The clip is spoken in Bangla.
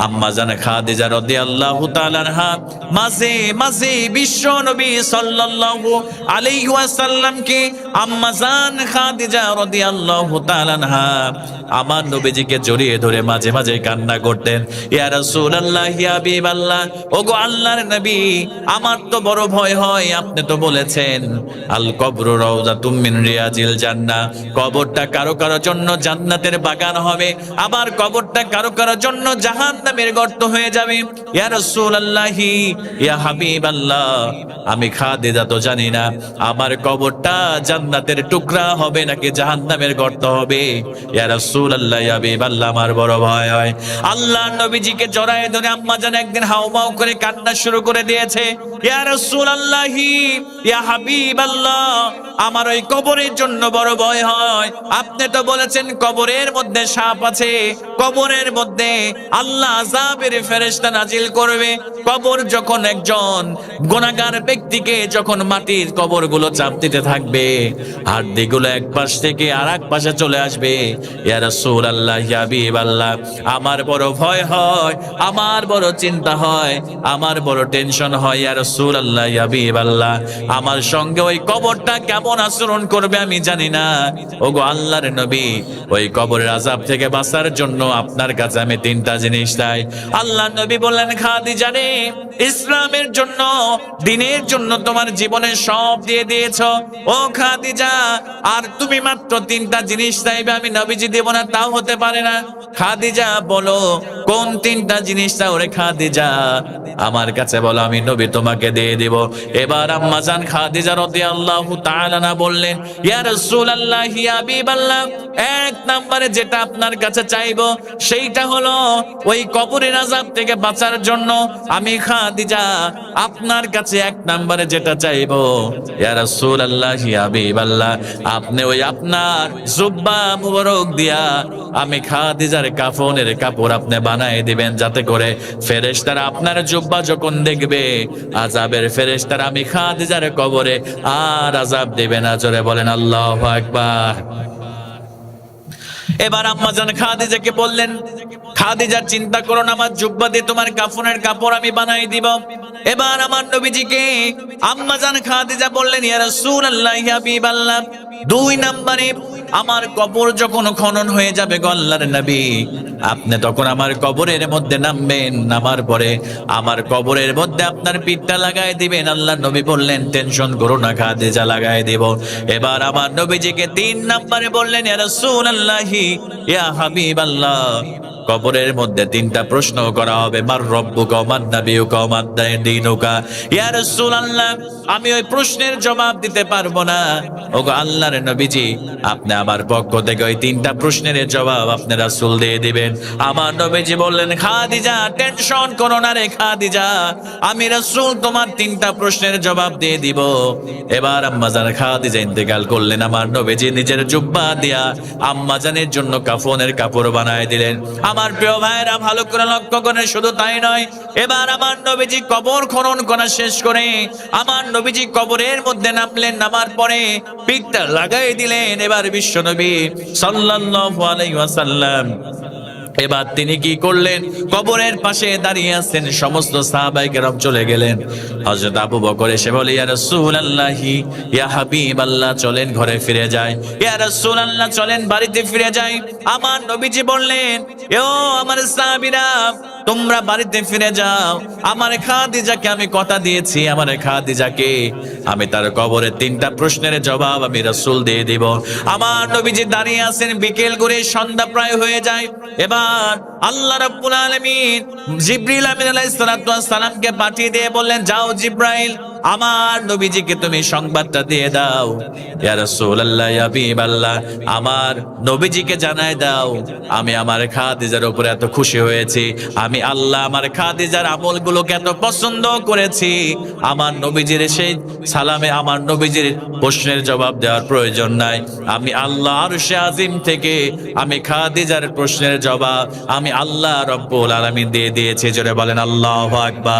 আম্মা জান খাদিজা রাদিয়াল্লাহু তাআলা আনহা মাঝে মাঝে বিশ্ব নবী সাল্লাল্লাহু আলাইহি ওয়াসাল্লামকে আম্মা জান খাদিজা রাদিয়াল্লাহু তাআলা আনহা আমার নবীজিকে জড়িয়ে ধরে মাঝে মাঝে কান্না করতেন। ইয়া রাসূলুল্লাহ, ইয়া হাবিবাল্লাহ, ওগো আল্লাহর নবী, আমার তো বড় ভয় হয়। আপনি তো বলেছেন আল কবরু রাউযাতুম মিন রিয়াজিল জান্নাহ, কবরটা কারো কারো জন্য জান্নাতের বাগান হবে, আবার কবরটা কারো কারো জন্য জাহান্নামের গর্ত হয়ে যাবে। ইয়া রাসূলুল্লাহ, ইয়া হাবিবাল্লাহ, আমি খাদিজা তো জানি না আমার কবরটা জান্নাতের টুকরা হবে নাকি জাহান্নামের গর্ত হবে। ইয়া রাসূলুল্লাহ, ইয়া হাবিবাল্লাহ, আমার বড় ভয় হয়। আল্লাহ নবীজিকে জড়ায় ধরে আম্মা জান একদিন হাউমাউ করে কান্না শুরু করে দিয়েছে। ইয়া রাসূলুল্লাহ, ইয়া হাবিবাল্লাহ, আমার ওই কবরের জন্য বড় ভয় হয়। আপনি তো বলেছেন কবরের মধ্যে সাপ আছে, কবরের মধ্যে আল্লাহ আযাবের ফেরেশতা নাজিল করবে। কবর যখন একজন গুনাহগার ব্যক্তিকে যখন মাটির কবরগুলো চাপ দিতে থাকবে, হাড়গুলো এক পাশ থেকে আরেক পাশে চলে আসবে। ইয়া রাসূলুল্লাহ, ইয়া হাবিবাল্লাহ, আমার বড় ভয় হয়, আমার বড় চিন্তা হয়, আমার বড় টেনশন হয়। ইয়া রাসূলুল্লাহ, ইয়া হাবিবাল্লাহ, আমার সঙ্গে ওই কবরটা কেমন আচরণ করবে আমি জানি না। ওগো আল্লাহর নবী, ওই কবরের আযাব থেকে বাঁচার জন্য আপনার কাছে আমি তিনটা জিনিস চাই। আল্লাহ নবী বললেন, খাদিজা রে, ইসলামের জন্য, দ্বীনের জন্য তোমার জীবনে সব দিয়ে দিয়েছো। ও খাদিজা, আর তুমি মাত্র তিনটা জিনিস চাইবে, আমি নবীজি দেব না তাও হতে পারে না। খাদিজা বলো, কোন তিনটা জিনিস চাও রে খাদিজা? আমার কাছে বলো, আমি নবী তোমাকে দিয়ে দিব। এবার আম্মা জান খাদিজা রাদিয়াল্লাহু তাআলা না বললেন, ইয়া রাসূলুল্লাহ, ইয়া হাবিবাল্লাহ, এক নম্বরে যেটা আপনার কাছে চাইবো সেইটা হলো ওই কবরের আযাব থেকে বাঁচার জন্য আমি খাদিজা আপনার কাছে এক নম্বরে যেটা চাইবো, ইয়া রাসূলুল্লাহ, ইয়া হাবিবাল্লাহ, আপনি ওই আপনার জুব্বা মুবারক দিয়া আমি খাদিজার কাফনের কাপড় আপনি বানায় দিবেন, যাতে করে ফেরেশতারা আপনার জুব্বা যখন দেখবে আযাবের ফেরেশতারা আমি খাদিজার কবরে আর আযাব দেবে না। জোরে বলেন আল্লাহু আকবার। এবার আম্মা জান খাদিজাকে বললেন, খাদিজা চিন্তা করো না, আমার জুব্বা দিয়ে তোমার কাফনের কাপড় আমি বানাই দিব। এবার আমার নবীজিকে আম্মা জান খাদিজা বললেন, ইয়া রাসূলুল্লাহ, ইয়া হাবিবাল্লাহ, দুই নম্বরে আমার কবর যখন খনন হয়ে যাবে গো আল্লাহর নবী, আপনি তখন আমার কবরের মধ্যে নামবেন, নামার পরে আমার কবরের মধ্যে আপনার পিঠটা লাগাই দিবেন। আল্লাহর নবী বললেন, টেনশন করো না খাদিজা, লাগাই দেব। এবার আমার নবীজিকে তিন নম্বরে বললেন, ইয়া রাসূলুল্লাহ, ইয়া হাবিবাল্লাহ, কবরের মধ্যে তিনটা প্রশ্ন করা হবে, মার রব্বুকা ওয়া মান নাবিয়ুকা ওয়া মা দীনুকা। ইয়া রাসূলুল্লাহ, আমি ওই প্রশ্নের জবাব দিতে পারবো না। ওগো আল্লাহর নবীজি, আপনি আমার পক্ষ থেকে ওই তিনটা প্রশ্নের জবাব আপনি রাসূল দিয়ে দিবেন। আমার নবীজি বললেন, খাদিজা টেনশন করো না রে খাদিজা, আমি রাসূল তোমার তিনটা প্রশ্নের জবাব দিয়ে দিব। এবার আম্মা জান খাদিজা ইন্তেকাল করলেন। আমার নবীজি নিজের জুব্বা দিয়া আম্মা জানের জন্য কাফনের কাপড় বানায় দিলেন। আমার প্রিয় ভাইরা ভালো করে লক্ষ্য করেন, শুধু তাই নয়, এবার আমার নবীজি কবর খনন করা শেষ করে আমার নবীজি কবরের মধ্যে নামলেন, নামার পরে পিঠটা লাগাই দিলেন। এবার বিশ্ব নবী সাল্লাল্লাহু আলাইহি ওয়াসাল্লাম এবার তিনি কি করলেন, কবরের পাশে দাঁড়িয়ে আছেন, সমস্ত সাহাবায়ে কেরাম চলে গেলেন। হযরত আবু বকর এসে বলে, ইয়া রাসূলুল্লাহ, ইয়া হাবিবাল্লাহ, চলেন ঘরে ফিরে যাই। ইয়া রাসূলুল্লাহ, চলেন বাড়িতে ফিরে যাই। আমার নবীজি বললেন, ও আমার সাহাবীরা, তোমরা বাড়িতে ফিরে যাও। আমার খাদিজাকে আমি কথা দিয়েছি, আমার খাদিজাকে আমি তার কবরে তিনটা প্রশ্নের জবাব আমি রাসূল দিয়ে দিব। আমার নবীজি দাঁড়িয়ে আছেন, বিকেল করে সন্ধ্যা প্রায় হয়ে যায়। এবার আল্লাহ রাব্বুল আলামিন জিবরিল আমিন আলাইহিস সালাতু ওয়াস সালামকে পাঠিয়ে দিয়ে বললেন, যাও জিবরাইল, আমার নবীজিকে তুমি সংবাদটা দিয়ে দাও। ইয়া রাসূলুল্লাহ, ইয়া হাবিবাল্লাহ, আমার নবীজিকে জানায় দাও আমি আমার খাদিজার উপরে এত খুশি হয়েছি, আমি আল্লাহ আমার খাদিজার আমলগুলোকে এত পছন্দ করেছি। আমার নবীজির সেই সালামে আমার নবীজির প্রশ্নের জবাব দেওয়ার প্রয়োজন নাই। আমি আল্লাহ আরশে আজিম থেকে আমি খাদিজার প্রশ্নের জবাব আমি আল্লাহ রাব্বুল আলামিন দিয়ে দিয়েছি। জোরে বলেন আল্লাহু আকবার।